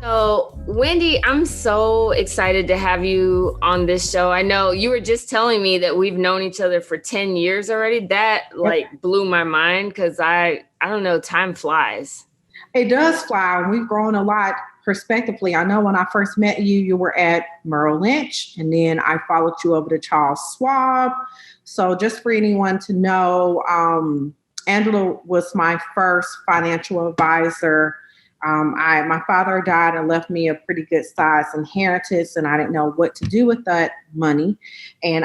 So, Wendy, I'm so excited to have you on this show. I know you were just telling me that we've known each other for 10 years already. That blew my mind because I don't know, time flies. It does fly. We've grown a lot prospectively. I know when I first met you, you were at Merrill Lynch, and then I followed you over to Charles Schwab. So just for anyone to know, Angela was my first financial advisor. My father died and left me a pretty good size inheritance, and I didn't know what to do with that money. And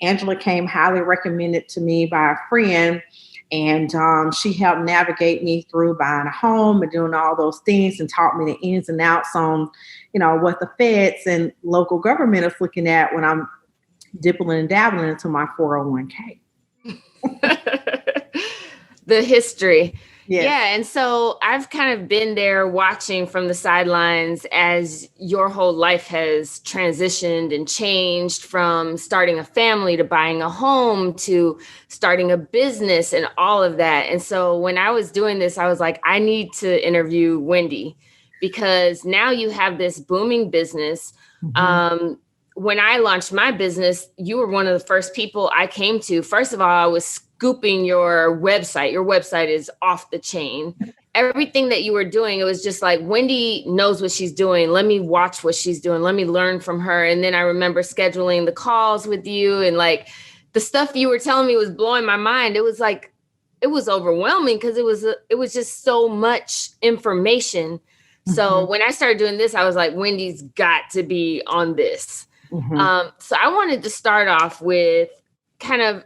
Angela came highly recommended to me by a friend, and she helped navigate me through buying a home and doing all those things and taught me the ins and outs on, what the feds and local government is looking at when I'm dipping and dabbling into my 401k. The history. Yes. Yeah. And so I've kind of been there watching from the sidelines as your whole life has transitioned and changed from starting a family to buying a home to starting a business and all of that. And so when I was doing this, I was like, I need to interview Wendy because now you have this booming business. Mm-hmm. When I launched my business, you were one of the first people I came to. First of all, I was scooping your website. Your website is off the chain. Everything that you were doing, it was just like, Wendy knows what she's doing. Let me watch what she's doing. Let me learn from her. And then I remember scheduling the calls with you, and like the stuff you were telling me was blowing my mind. It was like, it was overwhelming because it was just so much information. Mm-hmm. So when I started doing this, I was like, Wendy's got to be on this. Mm-hmm. So I wanted to start off with kind of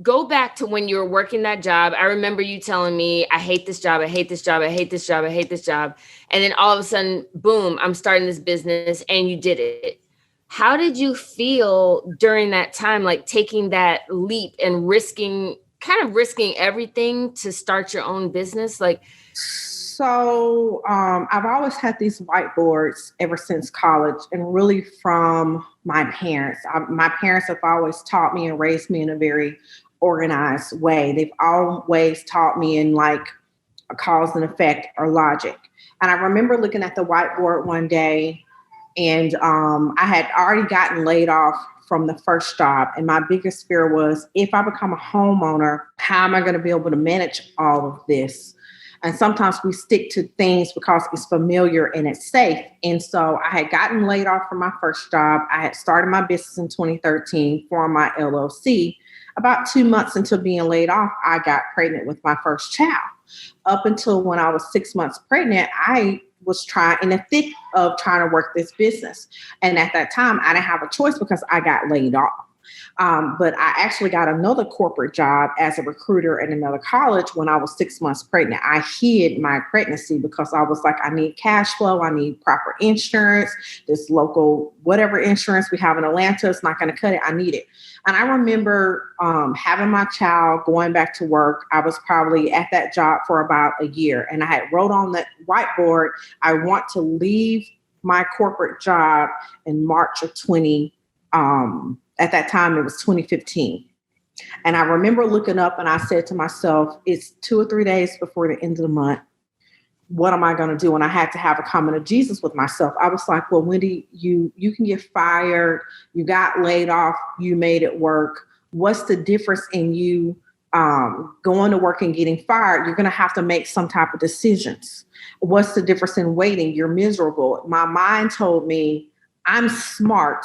go back to when you were working that job. I remember you telling me, I hate this job. I hate this job. I hate this job. I hate this job. And then all of a sudden, boom, I'm starting this business and you did it. How did you feel during that time, like taking that leap and risking everything to start your own business? So I've always had these whiteboards ever since college, and really from my parents. My parents have always taught me and raised me in a very organized way. They've always taught me in like a cause and effect or logic. And I remember looking at the whiteboard one day, and I had already gotten laid off from the first job. And my biggest fear was, if I become a homeowner, how am I going to be able to manage all of this? And sometimes we stick to things because it's familiar and it's safe. And so I had gotten laid off from my first job. I had started my business in 2013, formed my LLC. About 2 months into being laid off, I got pregnant with my first child. Up until when I was 6 months pregnant, I was in the thick of trying to work this business. And at that time, I didn't have a choice because I got laid off. But I actually got another corporate job as a recruiter at another college when I was 6 months pregnant. I hid my pregnancy because I was like, I need cash flow. I need proper insurance. This local, whatever insurance we have in Atlanta, it's not going to cut it. I need it. And I remember having my child, going back to work. I was probably at that job for about a year. And I had wrote on that whiteboard, I want to leave my corporate job in March of at that time, it was 2015. And I remember looking up and I said to myself, it's 2 or 3 days before the end of the month. What am I going to do? And I had to have a comment of Jesus with myself. I was like, well, Wendy, you can get fired. You got laid off. You made it work. What's the difference in you going to work and getting fired? You're going to have to make some type of decisions. What's the difference in waiting? You're miserable. My mind told me I'm smart,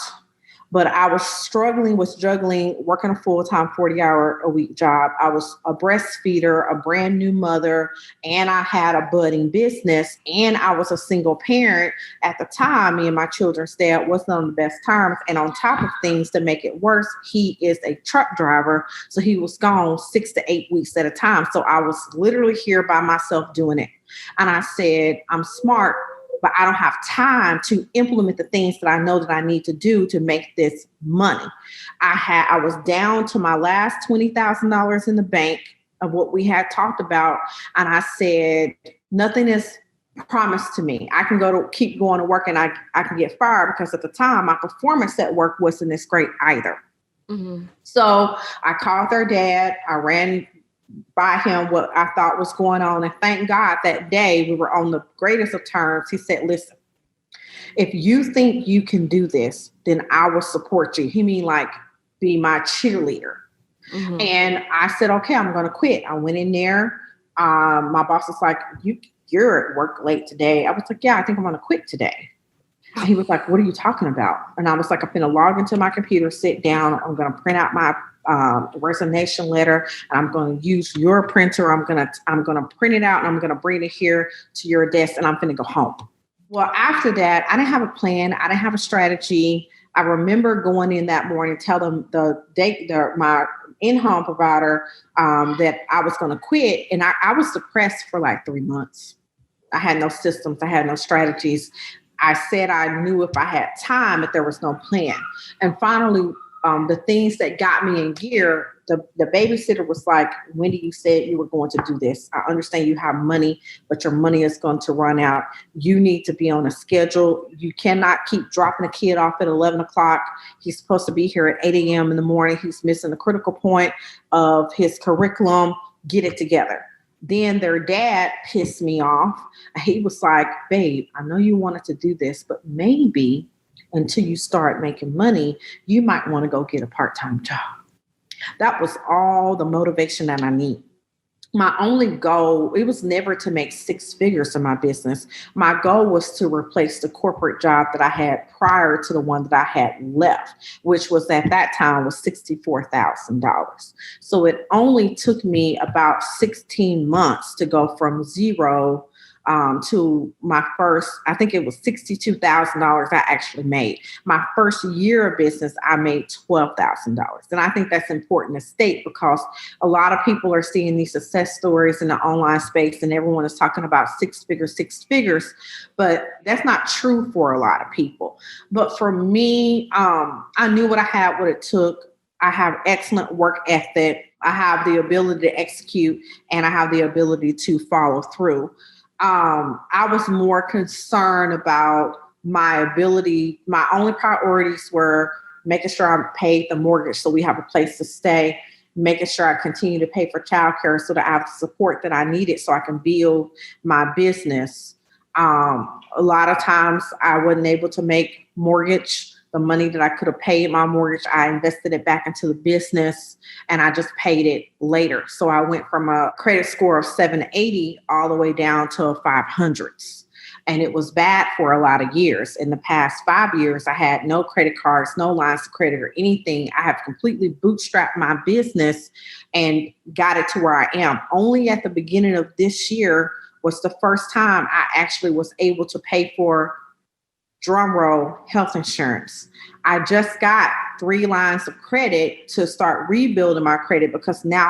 but I was struggling with juggling, working a full-time 40-hour-a-week job. I was a breastfeeder, a brand new mother, and I had a budding business, and I was a single parent. At the time, me and my children's dad wasn't on the best terms. And on top of things to make it worse, he is a truck driver. So he was gone 6 to 8 weeks at a time. So I was literally here by myself doing it. And I said, I'm smart, but I don't have time to implement the things that I know that I need to do to make this money. I was down to my last $20,000 in the bank of what we had talked about. And I said, nothing is promised to me. I can keep going to work and I can get fired, because at the time my performance at work wasn't as great either. Mm-hmm. So I called their dad. I ran by him what I thought was going on. And thank God that day we were on the greatest of terms. He said, listen, if you think you can do this, then I will support you. He mean like be my cheerleader. Mm-hmm. And I said, okay, I'm going to quit. I went in there. My boss was like, you're at work late today. I was like, yeah, I think I'm going to quit today. And he was like, what are you talking about? And I was like, I'm going to log into my computer, sit down. I'm going to print out my resignation letter, and I'm going to use your printer. I'm going to print it out, and I'm going to bring it here to your desk, and I'm going to go home. Well, after that, I didn't have a plan. I didn't have a strategy. I remember going in that morning, telling my in-home provider that I was going to quit. And I was depressed for like 3 months. I had no systems. I had no strategies. I said I knew if I had time, but there was no plan. And finally, the things that got me in gear, the babysitter was like, Wendy, you said you were going to do this. I understand you have money, but your money is going to run out. You need to be on a schedule. You cannot keep dropping a kid off at 11 o'clock. He's supposed to be here at 8 a.m. in the morning. He's missing the critical point of his curriculum. Get it together. Then their dad pissed me off. He was like, babe, I know you wanted to do this, but maybe until you start making money, you might want to go get a part-time job. That was all the motivation that I need. My only goal, it was never to make six figures in my business. My goal was to replace the corporate job that I had prior to the one that I had left, which was at that time was $64,000. So it only took me about 16 months to go from zero to my first, I think it was $62,000 I actually made. My first year of business, I made $12,000. And I think that's important to state because a lot of people are seeing these success stories in the online space and everyone is talking about six figures, but that's not true for a lot of people. But for me, I knew what I had, what it took. I have excellent work ethic. I have the ability to execute and I have the ability to follow through. I was more concerned about my ability. My only priorities were making sure I paid the mortgage so we have a place to stay, making sure I continue to pay for childcare so that I have the support that I needed so I can build my business. A lot of times I wasn't able to make mortgage. The money that I could have paid my mortgage, I invested it back into the business and I just paid it later. So I went from a credit score of 780 all the way down to 500s. And it was bad for a lot of years. In the past 5 years, I had no credit cards, no lines of credit or anything. I have completely bootstrapped my business and got it to where I am. Only at the beginning of this year was the first time I actually was able to pay for drumroll health insurance. I just got 3 lines of credit to start rebuilding my credit because now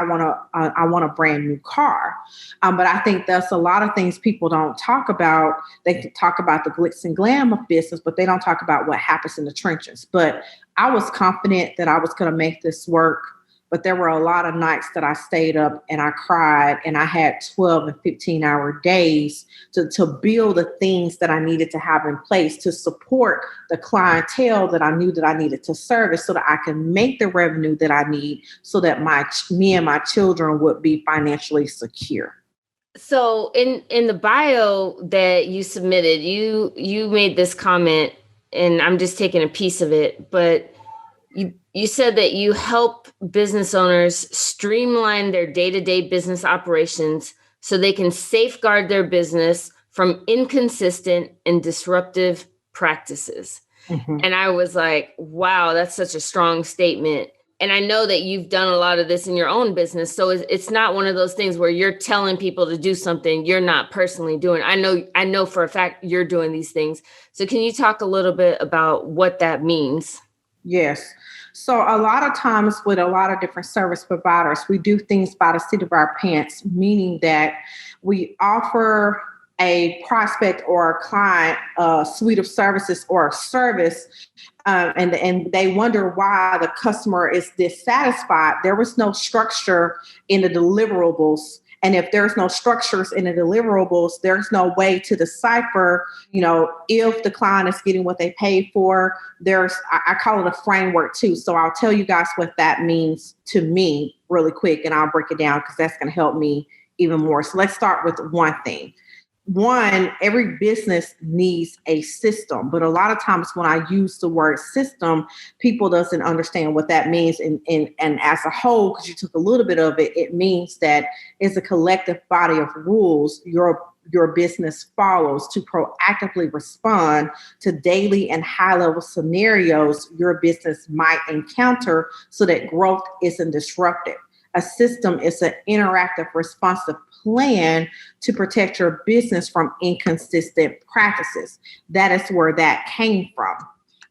I want a brand new car. But I think that's a lot of things people don't talk about. They talk about the glitz and glam of business, but they don't talk about what happens in the trenches. But I was confident that I was going to make this work. But there were a lot of nights that I stayed up and I cried and I had 12 and 15-hour days to build the things that I needed to have in place to support the clientele that I knew that I needed to service so that I can make the revenue that I need so that me and my children would be financially secure. So in the bio that you submitted, you made this comment, and I'm just taking a piece of it, but you said that you help business owners streamline their day-to-day business operations so they can safeguard their business from inconsistent and disruptive practices. Mm-hmm. And I was like, wow, that's such a strong statement. And I know that you've done a lot of this in your own business. So it's not one of those things where you're telling people to do something you're not personally doing. I know for a fact you're doing these things. So can you talk a little bit about what that means? Yes. So a lot of times with a lot of different service providers, we do things by the seat of our pants, meaning that we offer a prospect or a client a suite of services or a service, and they wonder why the customer is dissatisfied. There was no structure in the deliverables And if there's no structures in the deliverables, there's no way to decipher, if the client is getting what they paid for. I call it a framework too. So I'll tell you guys what that means to me really quick, and I'll break it down because that's going to help me even more. So let's start with one thing. One, every business needs a system, but a lot of times when I use the word system, people doesn't understand what that means. And as a whole, because you took a little bit of it, it means that it's a collective body of rules your business follows to proactively respond to daily and high-level scenarios your business might encounter so that growth isn't disrupted. A system is an interactive, responsive plan to protect your business from inconsistent practices. That is where that came from.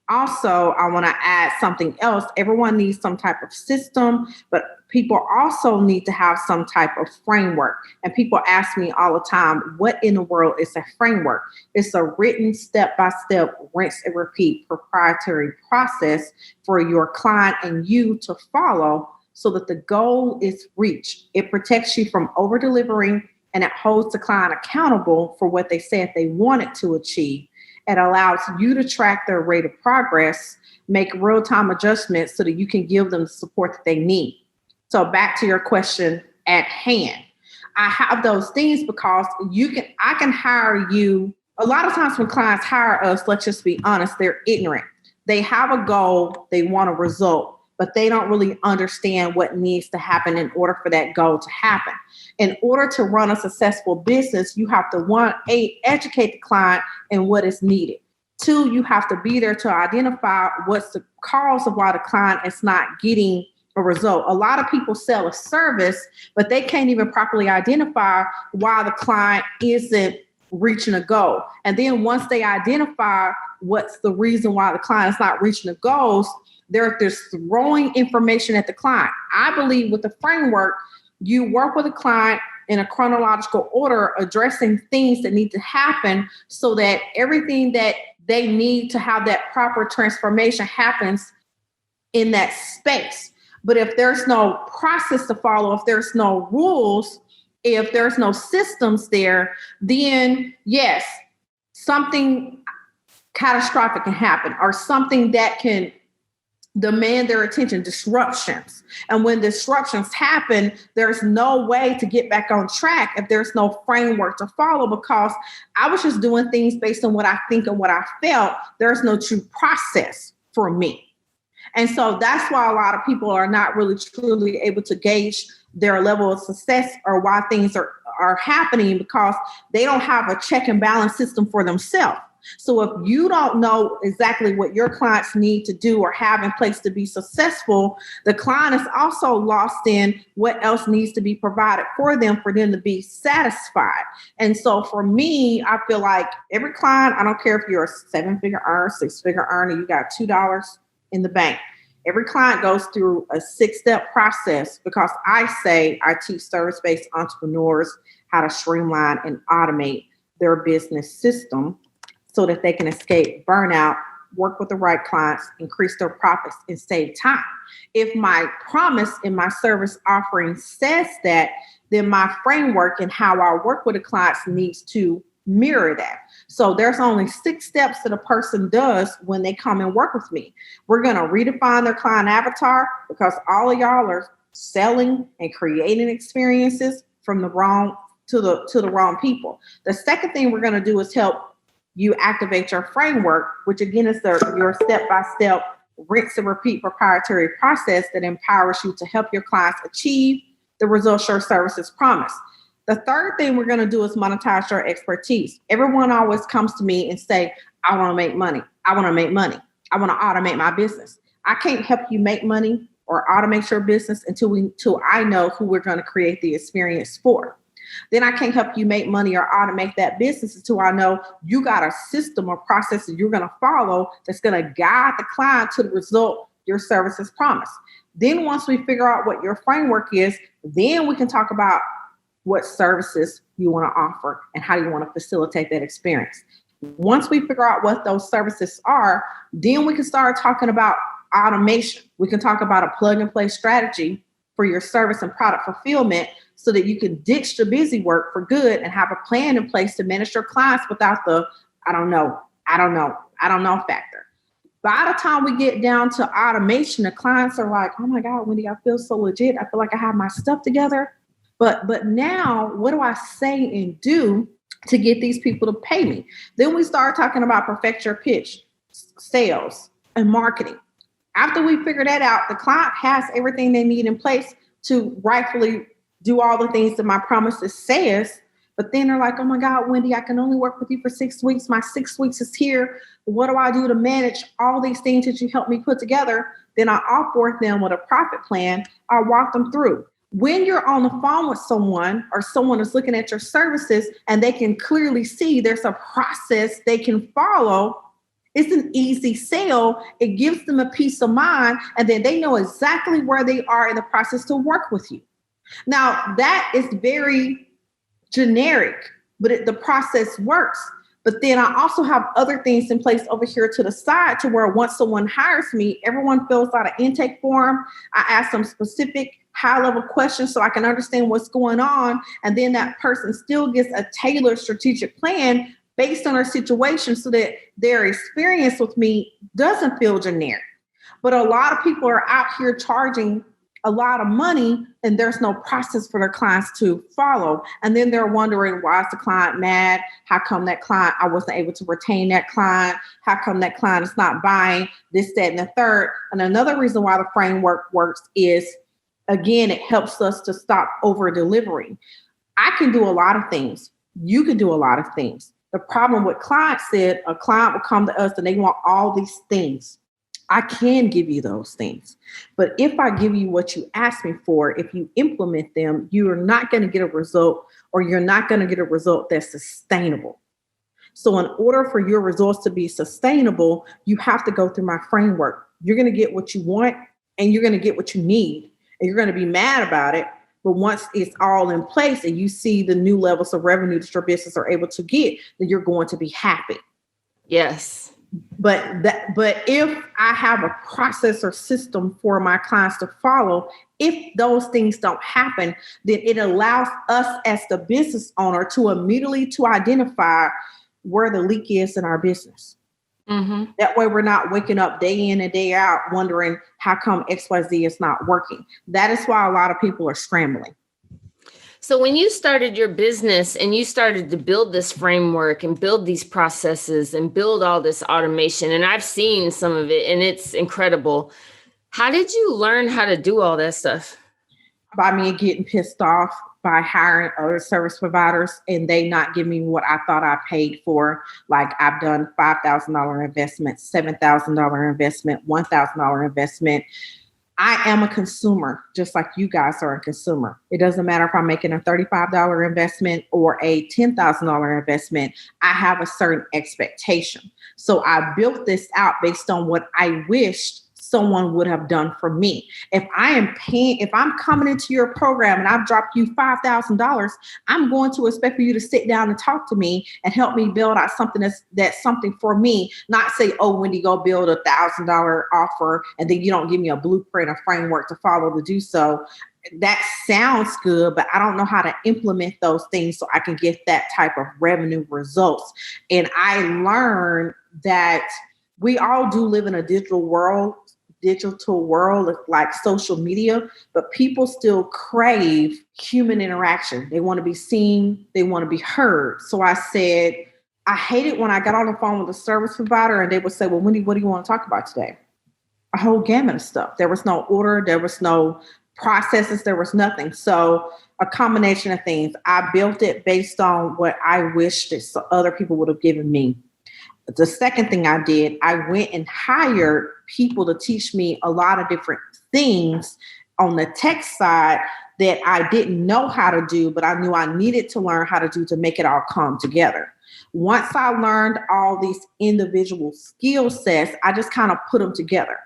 Also, I want to add something else. Everyone needs some type of system, but people also need to have some type of framework. And people ask me all the time, what in the world is a framework? It's a written step-by-step, rinse and repeat proprietary process for your client and you to follow so that the goal is reached. It protects you from over-delivering, and it holds the client accountable for what they said they wanted to achieve. It allows you to track their rate of progress, make real-time adjustments so that you can give them the support that they need. So back to your question at hand. I have those things because I can hire you. A lot of times when clients hire us, let's just be honest, they're ignorant. They have a goal, they want a result, but they don't really understand what needs to happen in order for that goal to happen. In order to run a successful business, you have to, one, educate the client in what is needed. Two, you have to be there to identify what's the cause of why the client is not getting a result. A lot of people sell a service, but they can't even properly identify why the client isn't reaching a goal. And then once they identify what's the reason why the client is not reaching the goals, they're throwing information at the client. I believe with the framework, you work with a client in a chronological order, addressing things that need to happen so that everything that they need to have that proper transformation happens in that space. But if there's no process to follow, if there's no rules, if there's no systems there, then yes, something catastrophic can happen or something that can demand their attention, disruptions. And when disruptions happen, there's no way to get back on track if there's no framework to follow, because I was just doing things based on what I think and what I felt. There's no true process for me. And so that's why a lot of people are not really truly able to gauge their level of success or why things are happening, because they don't have a check and balance system for themselves. So if you don't know exactly what your clients need to do or have in place to be successful, the client is also lost in what else needs to be provided for them to be satisfied. And so for me, I feel like every client, I don't care if you're a 7-figure earner, 6-figure earner, you got $2 in the bank. Every client goes through a 6-step process, because I teach service-based entrepreneurs how to streamline and automate their business system so that they can escape burnout, work with the right clients, increase their profits, and save time. If my promise in my service offering says that, then my framework and how I work with the clients needs to mirror that. So there's only 6 steps that a person does when they come and work with me. We're going to redefine their client avatar, because all of y'all are selling and creating experiences from the wrong to the wrong people. The second thing we're going to do is help you activate your framework, which again is your step-by-step, rinse and repeat proprietary process that empowers you to help your clients achieve the results your services promise. The third thing we're going to do is monetize your expertise. Everyone always comes to me and say, I want to make money. I want to make money. I want to automate my business. I can't help you make money or automate your business until I know who we're going to create the experience for. Then I can't help you make money or automate that business until I know you got a system or process that you're going to follow that's going to guide the client to the result your services promise. Then once we figure out what your framework is, then we can talk about what services you want to offer and how you want to facilitate that experience. Once we figure out what those services are, then we can start talking about automation. We can talk about a plug and play strategy for your service and product fulfillment so that you can ditch the busy work for good and have a plan in place to manage your clients without the I don't know factor. By the time we get down to automation, the clients are like, oh my God, Wendy, I feel so legit. I feel like I have my stuff together. But now what do I say and do to get these people to pay me? Then we start talking about perfect your pitch, sales, and marketing. After we figure that out, the client has everything they need in place to rightfully do all the things that my promises says. But then they're like, oh my God, Wendy, I can only work with you for 6 weeks. My 6 weeks is here. What do I do to manage all these things that you helped me put together? Then I offboard them with a profit plan. I walk them through. When you're on the phone with someone or someone is looking at your services and they can clearly see there's a process they can follow, it's an easy sale. It gives them a peace of mind, and then they know exactly where they are in the process to work with you. Now, that is very generic, but the process works. But then I also have other things in place over here to the side to where once someone hires me, everyone fills out an intake form. I ask them specific high-level questions so I can understand what's going on. And then that person still gets a tailored strategic plan based on their situation so that their experience with me doesn't feel generic. But a lot of people are out here charging a lot of money and there's no process for their clients to follow. And then they're wondering, why is the client mad? How come that client, I wasn't able to retain that client? How come that client is not buying this, that, and the third? And another reason why the framework works is, again, it helps us to stop over delivering. I can do a lot of things. You can do a lot of things. The problem with clients is a client will come to us and they want all these things. I can give you those things. But if I give you what you asked me for, if you implement them, you are not going to get a result, or you're not going to get a result that's sustainable. So in order for your results to be sustainable, you have to go through my framework. You're going to get what you want and you're going to get what you need, and you're going to be mad about it. But once it's all in place and you see the new levels of revenue that your business are able to get, then you're going to be happy. Yes. But if I have a process or system for my clients to follow, if those things don't happen, then it allows us as the business owner to immediately to identify where the leak is in our business. Mm-hmm. That way we're not waking up day in and day out wondering how come XYZ is not working. That is why a lot of people are scrambling. So when you started your business and you started to build this framework and build these processes and build all this automation, and I've seen some of it and it's incredible. How did you learn how to do all that stuff? By me getting pissed off by hiring other service providers and they not giving me what I thought I paid for. Like I've done $5,000 investment, $7,000 investment, $1,000 investment. I am a consumer, just like you guys are a consumer. It doesn't matter if I'm making a $35 investment or a $10,000 investment. I have a certain expectation. So I built this out based on what I wished someone would have done for me. If I'm coming into your program and I've dropped you $5,000, I'm going to expect for you to sit down and talk to me and help me build out something that's something for me, not say, oh, Wendy, go build a $1,000 offer and then you don't give me a blueprint or framework to follow to do so. That sounds good, but I don't know how to implement those things so I can get that type of revenue results. And I learned that we all do live in a digital world like social media, but people still crave human interaction. They want to be seen. They want to be heard. So I said, I hate it when I got on the phone with a service provider and they would say, well, Wendy, what do you want to talk about today? A whole gamut of stuff. There was no order. There was no processes. There was nothing. So a combination of things. I built it based on what I wished that other people would have given me. The second thing I did, I went and hired people to teach me a lot of different things on the tech side that I didn't know how to do, but I knew I needed to learn how to do to make it all come together. Once I learned all these individual skill sets, I just kind of put them together.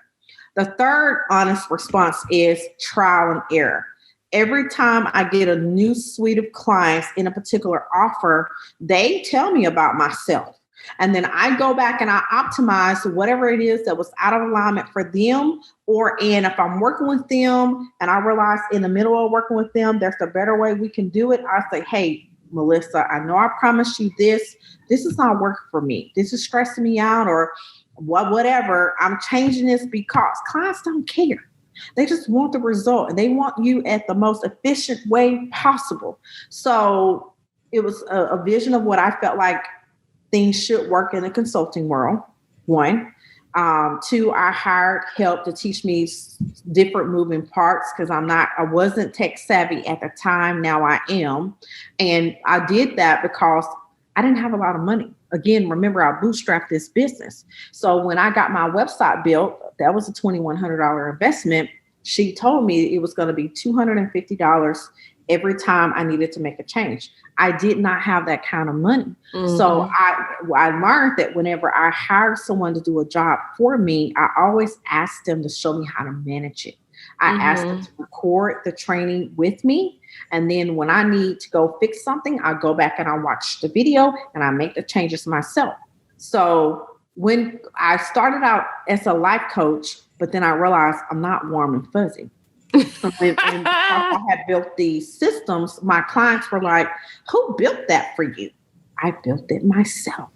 The third honest response is trial and error. Every time I get a new suite of clients in a particular offer, they tell me about myself. And then I go back and I optimize whatever it is that was out of alignment for them. And if I'm working with them and I realize in the middle of working with them, there's a better way we can do it. I say, hey, Melissa, I know I promised you this. This is not working for me. This is stressing me out, or whatever. I'm changing this because clients don't care. They just want the result, and they want you at the most efficient way possible. So it was a vision of what I felt like things should work in the consulting world. One. Two, I hired help to teach me different moving parts because I wasn't tech savvy at the time. Now I am. And I did that because I didn't have a lot of money. Again, remember, I bootstrapped this business. So when I got my website built, that was a $2,100 investment. She told me it was going to be $250 every time I needed to make a change. I did not have that kind of money. Mm-hmm. So I learned that whenever I hired someone to do a job for me, I always asked them to show me how to manage it. I asked them to record the training with me. And then when I need to go fix something, I go back and I watch the video and I make the changes myself. So when I started out as a life coach, but then I realized I'm not warm and fuzzy. And because I had built these systems, my clients were like, who built that for you? I built it myself.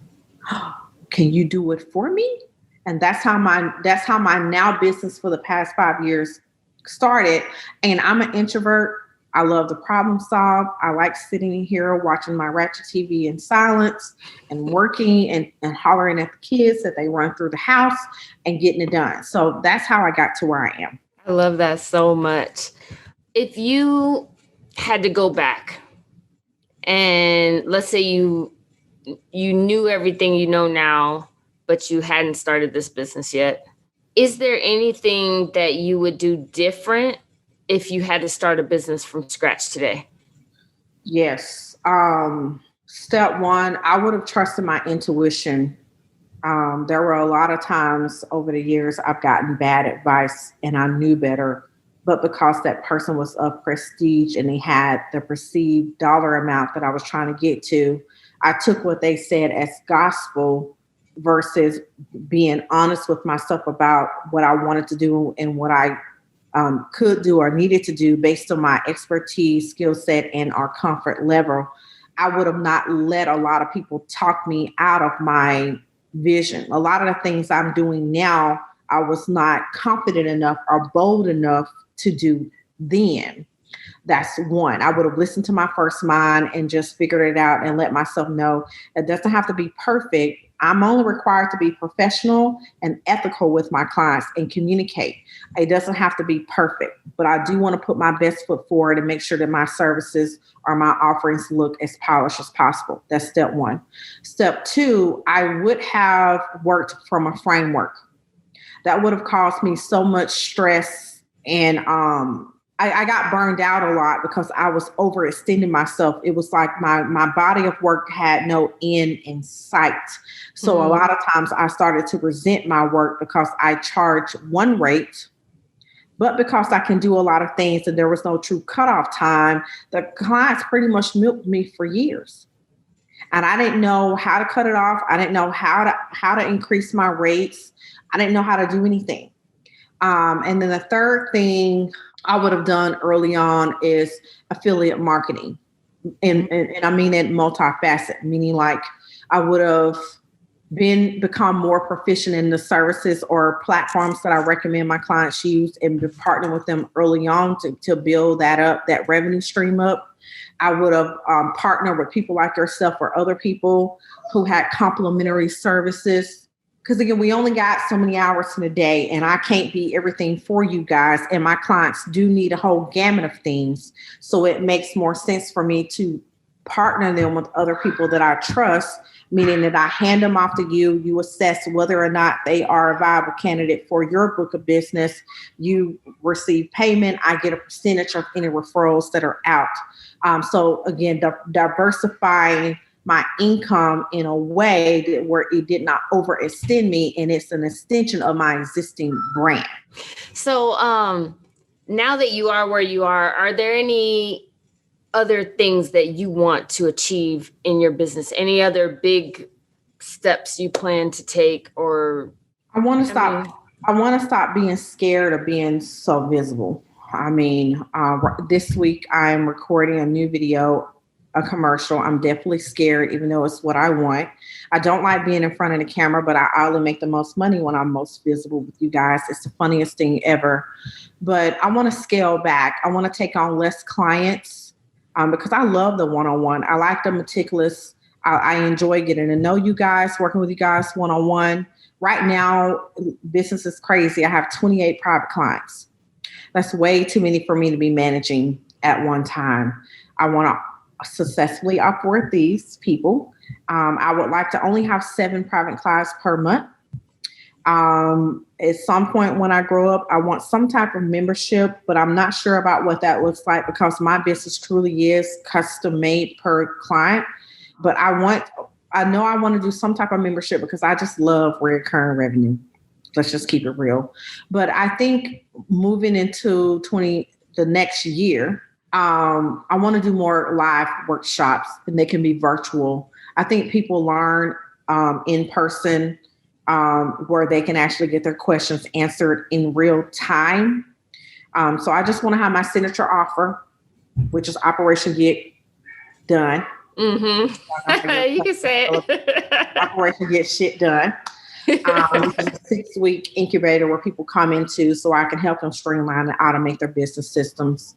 Can you do it for me? And that's how my now business for the past 5 years started. And I'm an introvert. I love to problem solve. I like sitting in here watching my ratchet TV in silence and working and hollering at the kids that they run through the house and getting it done. So that's how I got to where I am. I love that so much. If you had to go back and let's say you knew everything you know now, but you hadn't started this business yet, is there anything that you would do different if you had to start a business from scratch today? Yes. Step one, I would have trusted my intuition. There were a lot of times over the years I've gotten bad advice and I knew better, but because that person was of prestige and they had the perceived dollar amount that I was trying to get to, I took what they said as gospel versus being honest with myself about what I wanted to do and what I could do or needed to do based on my expertise, skill set, and our comfort level. I would have not let a lot of people talk me out of my vision. A lot of the things I'm doing now, I was not confident enough or bold enough to do then. That's one. I would have listened to my first mind and just figured it out and let myself know it doesn't have to be perfect. I'm only required to be professional and ethical with my clients and communicate. It doesn't have to be perfect, but I do want to put my best foot forward and make sure that my services or my offerings look as polished as possible. That's step one. Step two, I would have worked from a framework. That would have caused me so much stress, and I got burned out a lot because I was overextending myself. It was like my body of work had no end in sight. So a lot of times I started to resent my work because I charge one rate, but because I can do a lot of things and there was no true cutoff time, the clients pretty much milked me for years. And I didn't know how to cut it off. I didn't know how to increase my rates. I didn't know how to do anything. And then the third thing I would have done early on is affiliate marketing. And I mean it multifaceted, meaning like I would have become more proficient in the services or platforms that I recommend my clients use and be partnering with them early on to build that up, that revenue stream up. I would have partnered with people like yourself or other people who had complementary services. Because again, we only got so many hours in a day and I can't be everything for you guys. And my clients do need a whole gamut of things. So it makes more sense for me to partner them with other people that I trust, meaning that I hand them off to you. You assess whether or not they are a viable candidate for your book of business. You receive payment. I get a percentage of any referrals that are out. So again, diversifying my income in a way where it did not overextend me, and it's an extension of my existing brand. So now that you are where you are there any other things that you want to achieve in your business? Any other big steps you plan to take? Or I want to stop being scared of being so visible. I mean, this week I'm recording a new video, a commercial. I'm definitely scared, even though it's what I want. I don't like being in front of the camera, but I only make the most money when I'm most visible with you guys. It's the funniest thing ever. But I want to scale back. I want to take on less clients because I love the one-on-one. I like the meticulous. I enjoy getting to know you guys, working with you guys one-on-one. Right now, business is crazy. I have 28 private clients. That's way too many for me to be managing at one time. I want to successfully offboard these people. I would like to only have 7 private clients per month. At some point when I grow up, I want some type of membership, but I'm not sure about what that looks like because my business truly is custom made per client. But I know I want to do some type of membership because I just love recurring revenue. Let's just keep it real. But I think moving into the next year, I want to do more live workshops, and they can be virtual. I think people learn in person where they can actually get their questions answered in real time. So I just want to have my signature offer, which is Operation Get Done. Mm-hmm. You can say it. Operation Get Shit Done. Which is a 6-week incubator where people come into so I can help them streamline and automate their business systems.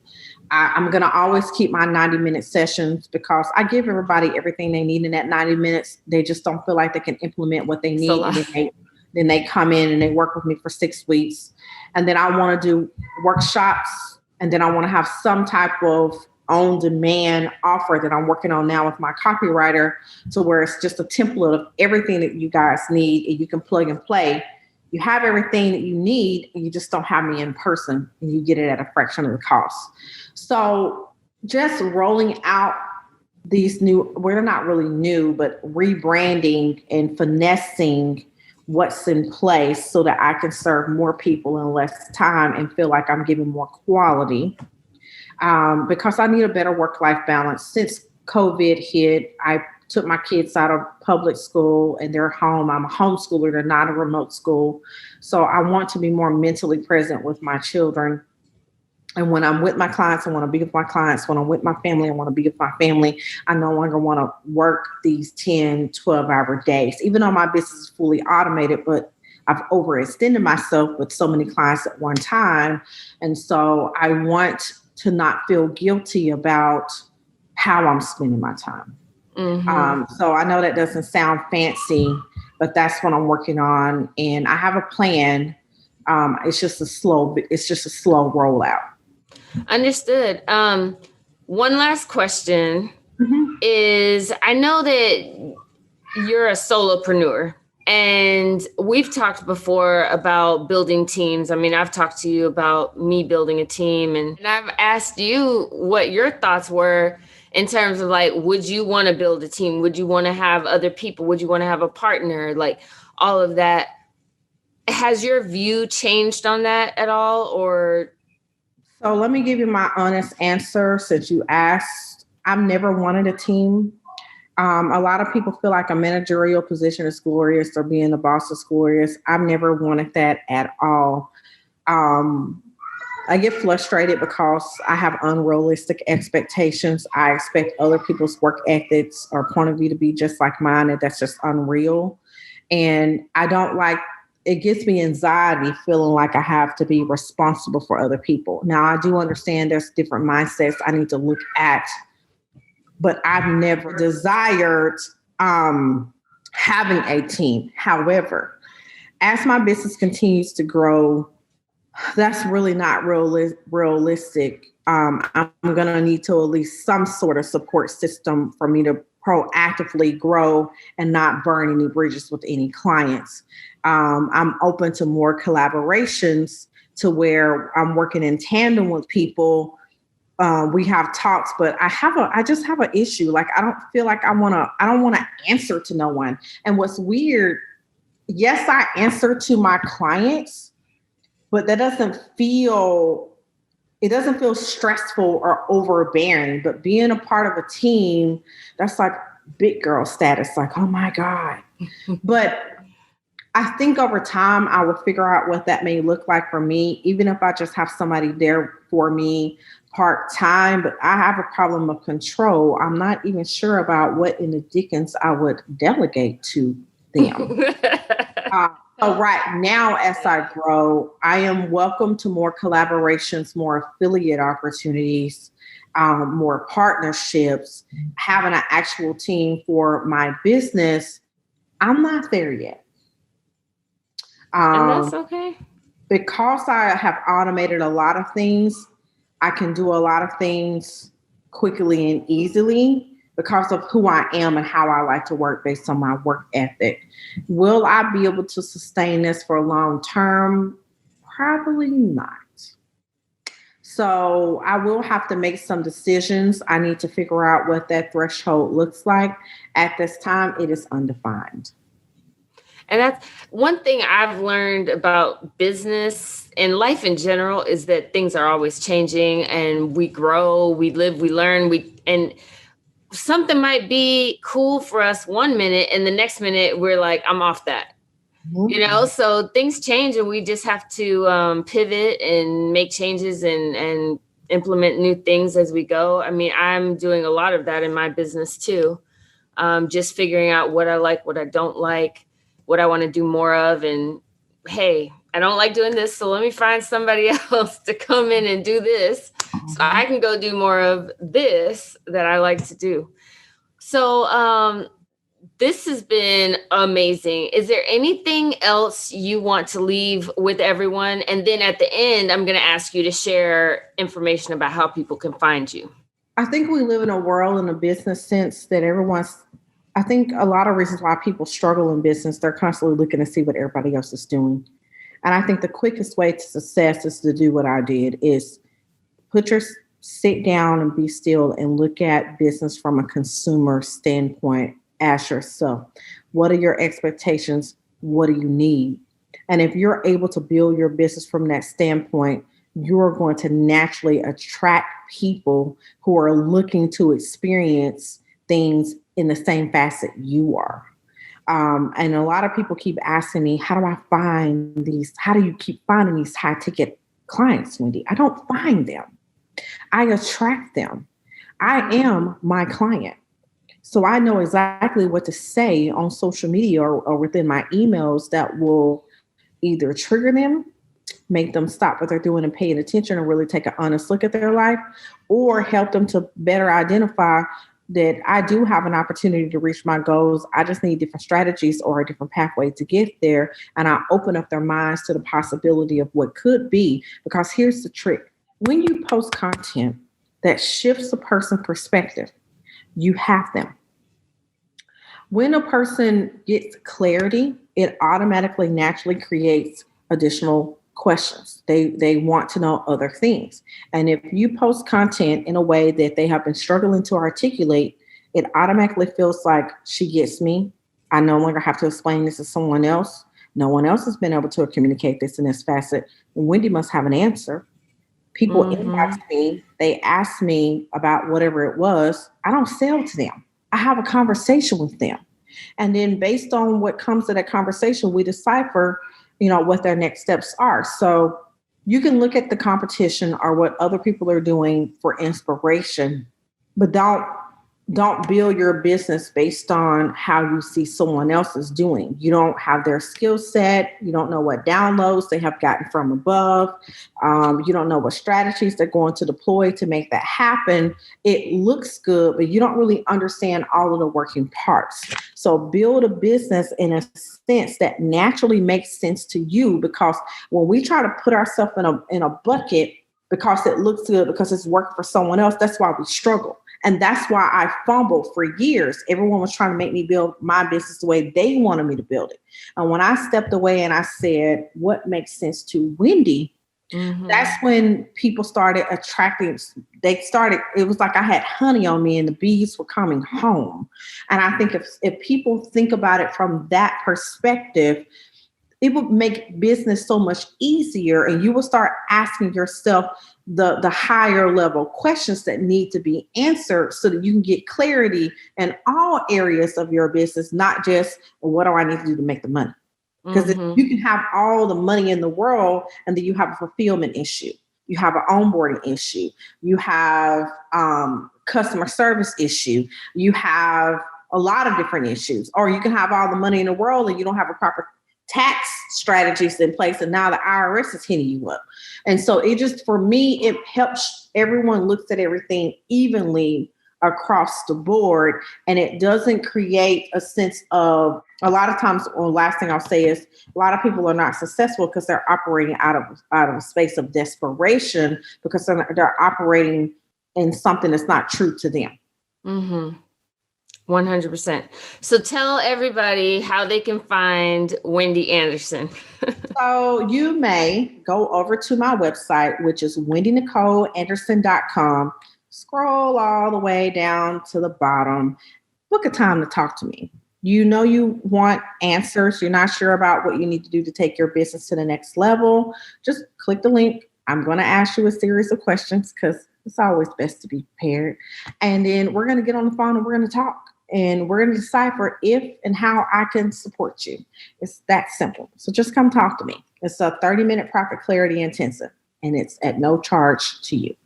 I'm going to always keep my 90-minute sessions because I give everybody everything they need in that 90 minutes. They just don't feel like they can implement what they need. And then they come in and they work with me for 6 weeks. And then I want to do workshops. And then I want to have some type of on-demand offer that I'm working on now with my copywriter, to where it's just a template of everything that you guys need and you can plug and play. You have everything that you need and you just don't have me in person, and you get it at a fraction of the cost. So just rolling out these we're not really new, but rebranding and finessing what's in place so that I can serve more people in less time and feel like I'm giving more quality. Because I need a better work-life balance. Since COVID hit, I took my kids out of public school and they're home. I'm a homeschooler. They're not a remote school. So I want to be more mentally present with my children. And when I'm with my clients, I want to be with my clients. When I'm with my family, I want to be with my family. I no longer want to work these 10, 12-hour days, even though my business is fully automated, but I've overextended myself with so many clients at one time. And so I want to not feel guilty about how I'm spending my time. Mm-hmm. So I know that doesn't sound fancy, but that's what I'm working on. And I have a plan. It's just a slow rollout. Understood. One last question is, I know that you're a solopreneur. And we've talked before about building teams. I mean, I've talked to you about me building a team, and I've asked you what your thoughts were in terms of like, would you want to build a team? Would you want to have other people? Would you want to have a partner? Like all of that. Has your view changed on that at all? Or? So let me give you my honest answer since you asked. I've never wanted a team. A lot of people feel like a managerial position is glorious or being the boss is glorious. I've never wanted that at all. I get frustrated because I have unrealistic expectations. I expect other people's work ethics or point of view to be just like mine, and that's just unreal. And I don't like, it gives me anxiety feeling like I have to be responsible for other people. Now, I do understand there's different mindsets I need to look at, but I've never desired having a team. However, as my business continues to grow, that's really not realistic. I'm going to need to at least some sort of support system for me to proactively grow and not burn any bridges with any clients. I'm open to more collaborations to where I'm working in tandem with people. We have talks, but I just have an issue. Like, I don't feel like I don't want to answer to no one. And what's weird, yes, I answer to my clients, but that doesn't feel stressful or overbearing. But being a part of a team, that's like big girl status. Like, oh my God, But I think over time, I will figure out what that may look like for me, even if I just have somebody there for me part-time. But I have a problem of control. I'm not even sure about what in the dickens I would delegate to them. So right now, as I grow, I am welcome to more collaborations, more affiliate opportunities, more partnerships, having an actual team for my business. I'm not there yet. And that's okay. Because I have automated a lot of things, I can do a lot of things quickly and easily because of who I am and how I like to work based on my work ethic. Will I be able to sustain this for long term? Probably not. So I will have to make some decisions. I need to figure out what that threshold looks like. At this time, it is undefined. And that's one thing I've learned about business and life in general is that things are always changing and we grow, we live, we learn, and something might be cool for us one minute and the next minute we're like, I'm off that. Mm-hmm. So things change and we just have to pivot and make changes and implement new things as we go. I mean, I'm doing a lot of that in my business too. Just figuring out what I like, what I don't like, what I want to do more of. And hey, I don't like doing this, so let me find somebody else to come in and do this so I can go do more of this that I like to do. So this has been amazing. Is there anything else you want to leave with everyone? And then at the end, I'm going to ask you to share information about how people can find you. I think we live in a world in a business sense that I think a lot of reasons why people struggle in business, they're constantly looking to see what everybody else is doing. And I think the quickest way to success is to do what I did, is sit down and be still and look at business from a consumer standpoint. Ask yourself, what are your expectations? What do you need? And if you're able to build your business from that standpoint, you're going to naturally attract people who are looking to experience things in the same facet you are. And a lot of people keep asking me, how do you keep finding these high ticket clients, Wendy? I don't find them. I attract them. I am my client. So I know exactly what to say on social media or within my emails that will either trigger them, make them stop what they're doing and paying attention and really take an honest look at their life, or help them to better identify that I do have an opportunity to reach my goals. I just need different strategies or a different pathway to get there. And I open up their minds to the possibility of what could be. Because here's the trick. When you post content that shifts a person's perspective, you have them. When a person gets clarity, it automatically naturally creates additional questions. They want to know other things. And if you post content in a way that they have been struggling to articulate, it automatically feels like she gets me. I no longer have to explain this to someone else. No one else has been able to communicate this in this facet. Wendy must have an answer. People inbox me. They ask me about whatever it was. I don't sell to them. I have a conversation with them. And then based on what comes to that conversation, we decipher what their next steps are. So you can look at the competition or what other people are doing for inspiration, but don't build your business based on how you see someone else is doing. You don't have their skill set. You don't know what downloads they have gotten from above. You don't know what strategies they're going to deploy to make that happen. It looks good, but you don't really understand all of the working parts. So build a business in a sense that naturally makes sense to you, because when we try to put ourselves in a bucket because it looks good, because it's worked for someone else, that's why we struggle. And that's why I fumbled for years. Everyone was trying to make me build my business the way they wanted me to build it. And when I stepped away and I said, what makes sense to Wendy? That's when people started attracting. It was like I had honey on me and the bees were coming home. And I think if people think about it from that perspective, it would make business so much easier, and you will start asking yourself the higher level questions that need to be answered so that you can get clarity in all areas of your business, not just, well, what do I need to do to make the money? Because if you can have all the money in the world and then you have a fulfillment issue, you have an onboarding issue, you have customer service issue, you have a lot of different issues, or you can have all the money in the world and you don't have a proper tax strategies in place, and now the IRS is hitting you up. And so it just, for me, it helps everyone looks at everything evenly across the board, and it doesn't create a sense of, a lot of times, or last thing I'll say is, a lot of people are not successful because they're operating out of a space of desperation, because they're operating in something that's not true to them. 100%. So tell everybody how they can find Wendy Anderson. So you may go over to my website, which is wendynicoleanderson.com. Scroll all the way down to the bottom. Book a time to talk to me. You know you want answers. You're not sure about what you need to do to take your business to the next level. Just click the link. I'm going to ask you a series of questions because it's always best to be prepared. And then we're going to get on the phone and we're going to talk. And we're going to decipher if and how I can support you. It's that simple. So just come talk to me. It's a 30-minute profit clarity intensive, and it's at no charge to you.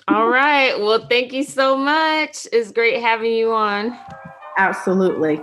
All right. Well, thank you so much. It's great having you on. Absolutely.